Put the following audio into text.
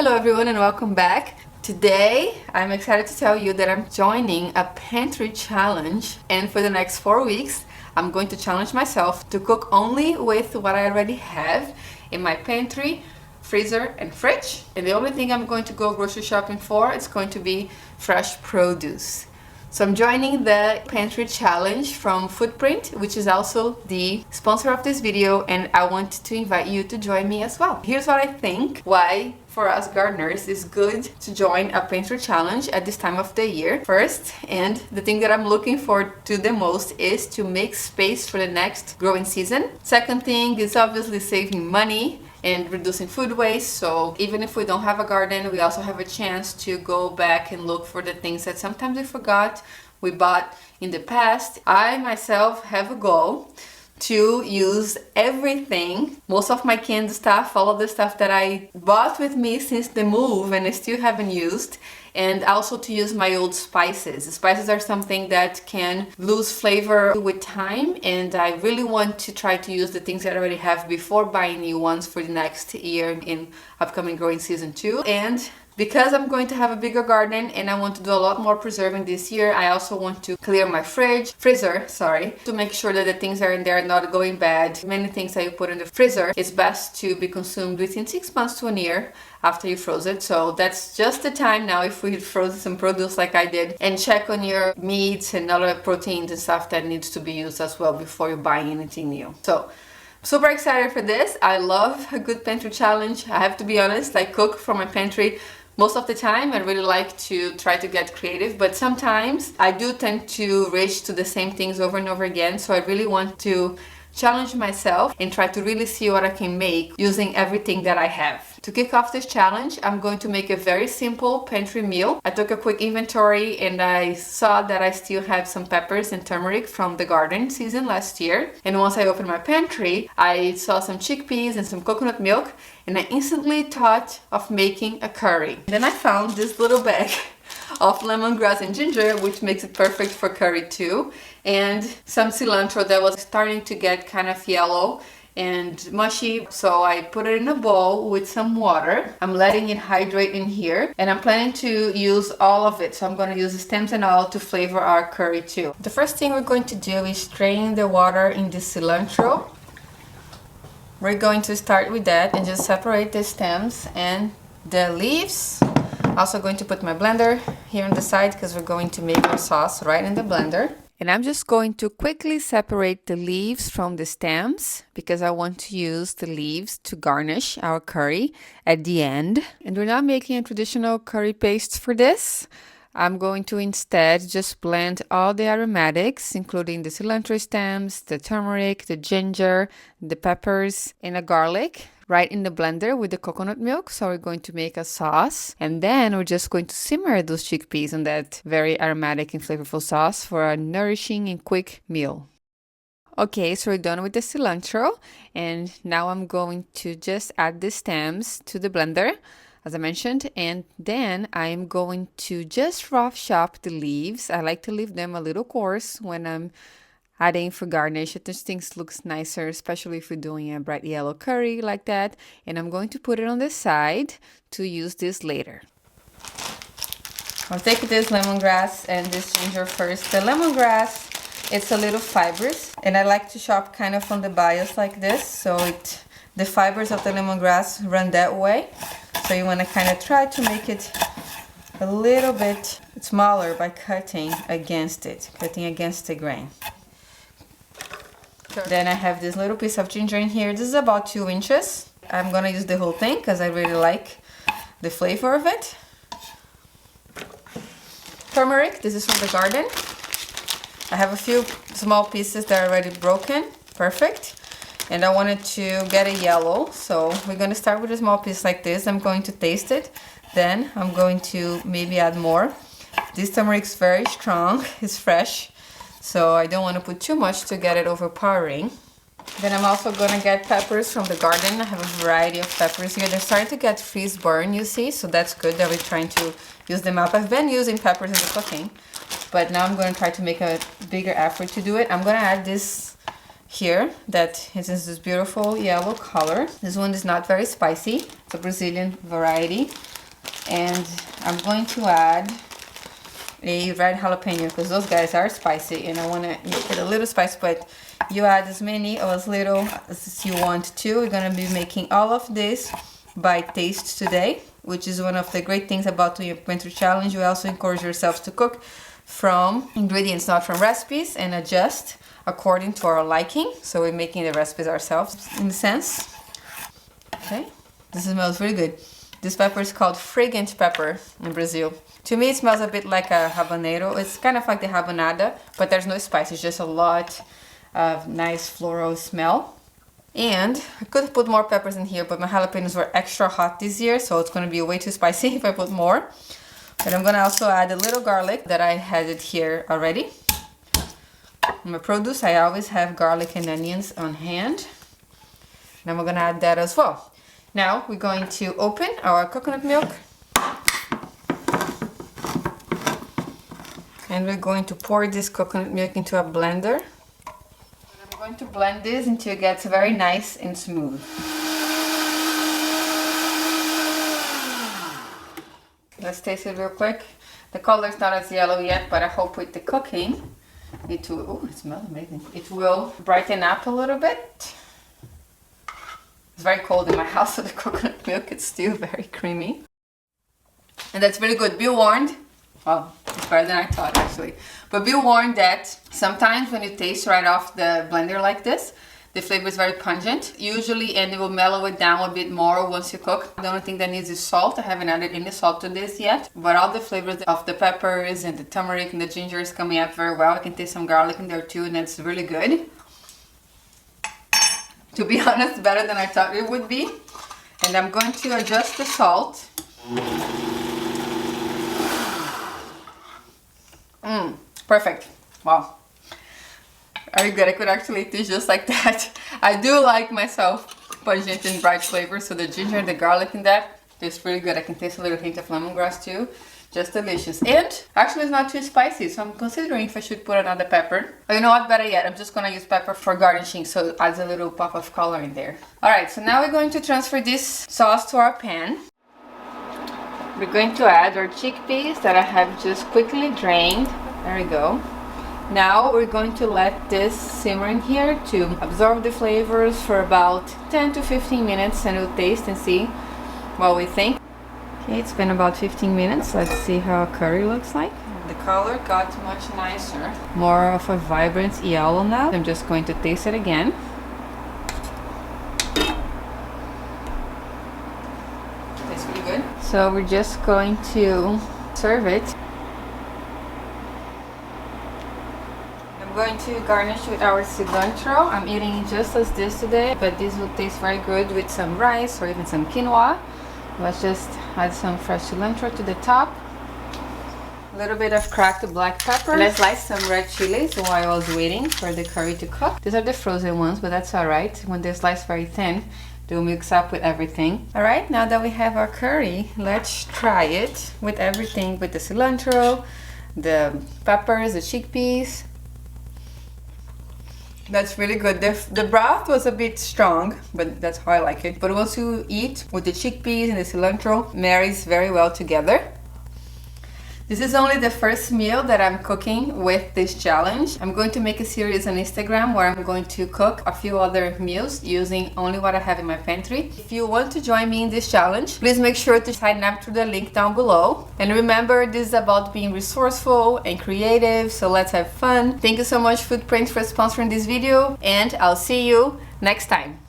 Hello everyone and welcome back. Today I'm excited to tell you that I'm joining a pantry challenge, and for the next 4 weeks I'm going to challenge myself to cook only with what I already have in my pantry, freezer and fridge, and the only thing I'm going to go grocery shopping for is going to be fresh produce. So I'm joining the pantry challenge from Footprint, which is also the sponsor of this video, and I want to invite you to join me as well. Here's what I think why for us gardeners it's good to join a pantry challenge at this time of the year. First, and the thing that I'm looking forward to the most, is to make space for the next growing season. Second thing is obviously saving money and reducing food waste. So even if we don't have a garden, we also have a chance to go back and look for the things that sometimes we forgot we bought in the past. I myself have a goal to use everything, most of my canned stuff, all of the stuff that I bought with me since the move and I still haven't used, and also to use my old spices. Spices are something that can lose flavor with time, and I really want to try to use the things that I already have before buying new ones for the next year in upcoming growing season 2. And because I'm going to have a bigger garden and I want to do a lot more preserving this year, I also want to clear my freezer, to make sure that the things that are in there are not going bad. Many things that you put in the freezer, it's best to be consumed within 6 months to a year after you froze it. So that's just the time now, if we froze some produce like I did, and check on your meats and other proteins and stuff that needs to be used as well before you're buying anything new. So super excited for this. I love a good pantry challenge. I have to be honest, I cook from my pantry most of the time. I really like to try to get creative, but sometimes I do tend to reach to the same things over and over again. So I really want to challenge myself and try to really see what I can make using everything that I have. To kick off this challenge, I'm going to make a very simple pantry meal. I took a quick inventory and I saw that I still had some peppers and turmeric from the garden season last year. And once I opened my pantry, I saw some chickpeas and some coconut milk, and I instantly thought of making a curry. Then I found this little bag of lemongrass and ginger, which makes it perfect for curry too, and some cilantro that was starting to get kind of yellow and mushy. So I put it in a bowl with some water. I'm letting it hydrate in here, and I'm planning to use all of it. So I'm going to use the stems and all to flavor our curry too. The first thing we're going to do is strain the water in the cilantro. We're going to start with that and just separate the stems and the leaves. Also going to put my blender here on the side because we're going to make our sauce right in the blender. And I'm just going to quickly separate the leaves from the stems because I want to use the leaves to garnish our curry at the end. And we're not making a traditional curry paste for this. I'm going to instead just blend all the aromatics, including the cilantro stems, the turmeric, the ginger, the peppers, and the garlic, right in the blender with the coconut milk. So we're going to make a sauce, and then we're just going to simmer those chickpeas in that very aromatic and flavorful sauce for a nourishing and quick meal. Okay, so we're done with the cilantro, and now I'm going to just add the stems to the blender, as I mentioned, and then I'm going to just rough chop the leaves. I like to leave them a little coarse when I'm adding for garnish. It just thinks looks nicer, especially if you're doing a bright yellow curry like that. And I'm going to put it on the side to use this later. I'll take this lemongrass and this ginger first. The lemongrass, it's a little fibrous, and I like to chop kind of from the bias like this, so the fibers of the lemongrass run that way. So you want to kind of try to make it a little bit smaller by cutting against the grain. Then I have this little piece of ginger in here. This is about 2 inches. I'm gonna use the whole thing because I really like the flavor of it. Turmeric, this is from the garden. I have a few small pieces that are already broken. Perfect. And I wanted to get a yellow, so we're going to start with a small piece like this. I'm going to taste it, then I'm going to maybe add more. This turmeric is very strong, it's fresh, so I don't want to put too much to get it overpowering. Then I'm also going to get peppers from the garden. I have a variety of peppers here. They're starting to get freeze burn, you see, so that's good that we're trying to use them up. I've been using peppers in the cooking, but now I'm going to try to make a bigger effort to do it. I'm going to add this here that is this beautiful yellow color. This one is not very spicy. It's a Brazilian variety. And I'm going to add a red jalapeno because those guys are spicy and I want to make it a little spicy, but you add as many or as little as you want to. We're going to be making all of this by taste today, which is one of the great things about doing a pantry challenge. You also encourage yourselves to cook from ingredients, not from recipes, and adjust according to our liking. So we're making the recipes ourselves in a sense. Okay, this smells really good. This pepper is called fragrant pepper in Brazil. To me, it smells a bit like a habanero. It's kind of like the habanada, but there's no spice. It's just a lot of nice floral smell. And I could put more peppers in here, but my jalapenos were extra hot this year, so it's going to be way too spicy if I put more. But I'm going to also add a little garlic that I had it here already. In my produce, I always have garlic and onions on hand. And I'm going to add that as well. Now we're going to open our coconut milk. And we're going to pour this coconut milk into a blender. I'm going to blend this until it gets very nice and smooth. Let's taste it real quick. The color is not as yellow yet, but I hope with the cooking, it will, oh, it smells amazing. It will brighten up a little bit. It's very cold in my house, so the coconut milk is still very creamy. And that's really good. Be warned. Well, it's better than I thought actually. But be warned that sometimes when you taste right off the blender like this, the flavor is very pungent. Usually, and it will mellow it down a bit more once you cook. The only thing that needs is salt. I haven't added any salt to this yet. But all the flavors of the peppers and the turmeric and the ginger is coming up very well. I can taste some garlic in there too, and that's really good. To be honest, better than I thought it would be. And I'm going to adjust the salt. Perfect. Wow. Very good. I could actually eat this just like that. I do like myself pungent and bright flavors, so the ginger and the garlic in that tastes really good. I can taste a little hint of lemongrass too. Just delicious. And actually it's not too spicy, so I'm considering if I should put another pepper. Oh, you know what? Better yet, I'm just gonna use pepper for garnishing, so it adds a little pop of color in there. Alright, so now we're going to transfer this sauce to our pan. We're going to add our chickpeas that I have just quickly drained. There we go. Now we're going to let this simmer in here to absorb the flavors for about 10 to 15 minutes, and we'll taste and see what we think. Okay, it's been about 15 minutes. Let's see how a curry looks like. The color got much nicer. More of a vibrant yellow now. I'm just going to taste it again. Tastes really good. So we're just going to serve it. I'm going to garnish with our cilantro. I'm eating just as this today, but this will taste very good with some rice or even some quinoa. Let's just add some fresh cilantro to the top. A little bit of cracked black pepper. And I sliced some red chilies while I was waiting for the curry to cook. These are the frozen ones, but that's alright. When they're sliced very thin, they'll mix up with everything. Alright, now that we have our curry, let's try it with everything, with the cilantro, the peppers, the chickpeas. That's really good. The broth was a bit strong, but that's how I like it. But once you eat with the chickpeas and the cilantro, marries very well together. This is only the first meal that I'm cooking with this challenge. I'm going to make a series on Instagram where I'm going to cook a few other meals using only what I have in my pantry. If you want to join me in this challenge, please make sure to sign up through the link down below. And remember, this is about being resourceful and creative, so let's have fun. Thank you so much, Foodprint, for sponsoring this video, and I'll see you next time.